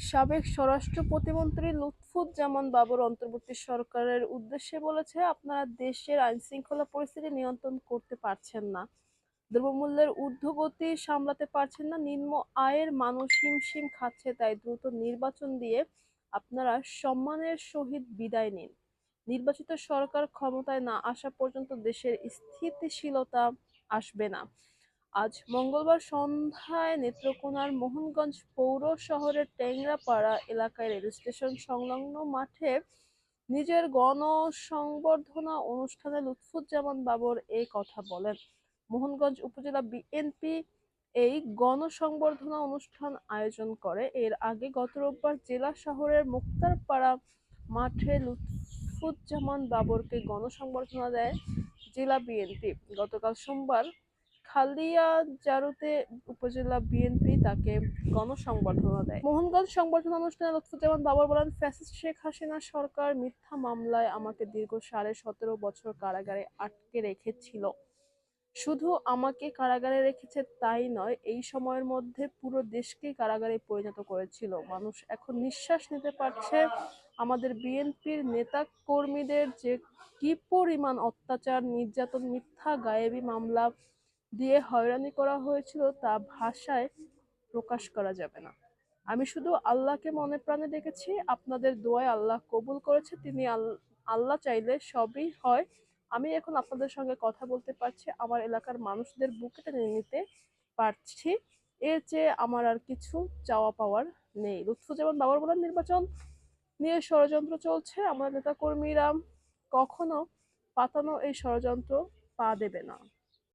সাবেক স্বরাষ্ট্র প্রতিমন্ত্রী লুৎফুজ্জামান বাবর অন্তর্বর্তী সরকারের উদ্দেশ্যে বলেছে, আপনারা দেশের আইনশৃঙ্খলা পরিস্থিতি নিয়ন্ত্রণ করতে পারছেন না, দ্রব্যমূল্যের ঊর্ধ্বগতি সামলাতে পারছেন না, নিম্ন আয়ের মানুষ হিমশিম খাচ্ছে, তাই দ্রুত নির্বাচন দিয়ে আপনারা সম্মানের সহিত বিদায় নিন। নির্বাচিত সরকার ক্ষমতায় না আসা পর্যন্ত দেশের স্থিতিশীলতা আসবে না। আজ মঙ্গলবার সন্ধ্যায় নেত্রকোনার মোহনগঞ্জ পৌর শহরের টেংরাপাড়া এলাকায় রেলস্টেশন সংলগ্ন মাঠে নিজের গণসংবর্ধনা অনুষ্ঠানে লুৎফুজ্জামান বাবর এই কথা বলেন। মোহনগঞ্জ উপজেলা বিএনপি এই গণসংবর্ধনা অনুষ্ঠান আয়োজন করে। এর আগে গত রোববার জেলা শহরের মুক্তারপাড়া মাঠে লুৎফুজ্জামান বাবরকে গণসংবর্ধনা দেয় জেলা বিএনপি। গতকাল সোমবার খালিয়াজারুতে উপজেলা বিএনপি তাকে গণসংবর্ধনা দেয়। মোহনগঞ্জ সংবর্ধনা অনুষ্ঠানে লুৎফুজ্জামান বাবর বলেন, ফ্যাসিস্ট শেখ হাসিনা সরকার মিথ্যা মামলায় আমাকে দীর্ঘ 17.5 বছর কারাগারে আটকে রেখেছিল। শুধু আমাকে কারাগারে রেখেছে তাই নয়, এই সময়ের মধ্যে পুরো দেশকেই কারাগারে পরিণত করেছিল। মানুষ এখন নিঃশ্বাস নিতে পারছে। আমাদের বিএনপির নেতা কর্মীদের যে কি পরিমাণ অত্যাচার, নির্যাতন, মিথ্যা গায়েবী মামলা দিয়ে হয়রানি করা হয়েছিল তা ভাষায় প্রকাশ করা যাবে না। আমি শুধু আল্লাহকে মনে প্রাণে ডেকেছি, আপনাদের দোয়ায় আল্লাহ কবুল করেছে। তিনি আল্লাহ চাইলে সবই হয়। আমি এখন আপনাদের সঙ্গে কথা বলতে পারছি, আমার এলাকার মানুষদের বুকে টেনে নিতে পারছি। এর চেয়ে আমার আর কিছু চাওয়া পাওয়ার নেই। লুৎফুজ্জামান বাবর বলেন, নির্বাচন নিয়ে ষড়যন্ত্র চলছে, আমার নেতাকর্মীরা কখনো পাতানো এই ষড়যন্ত্র পা দেবে না।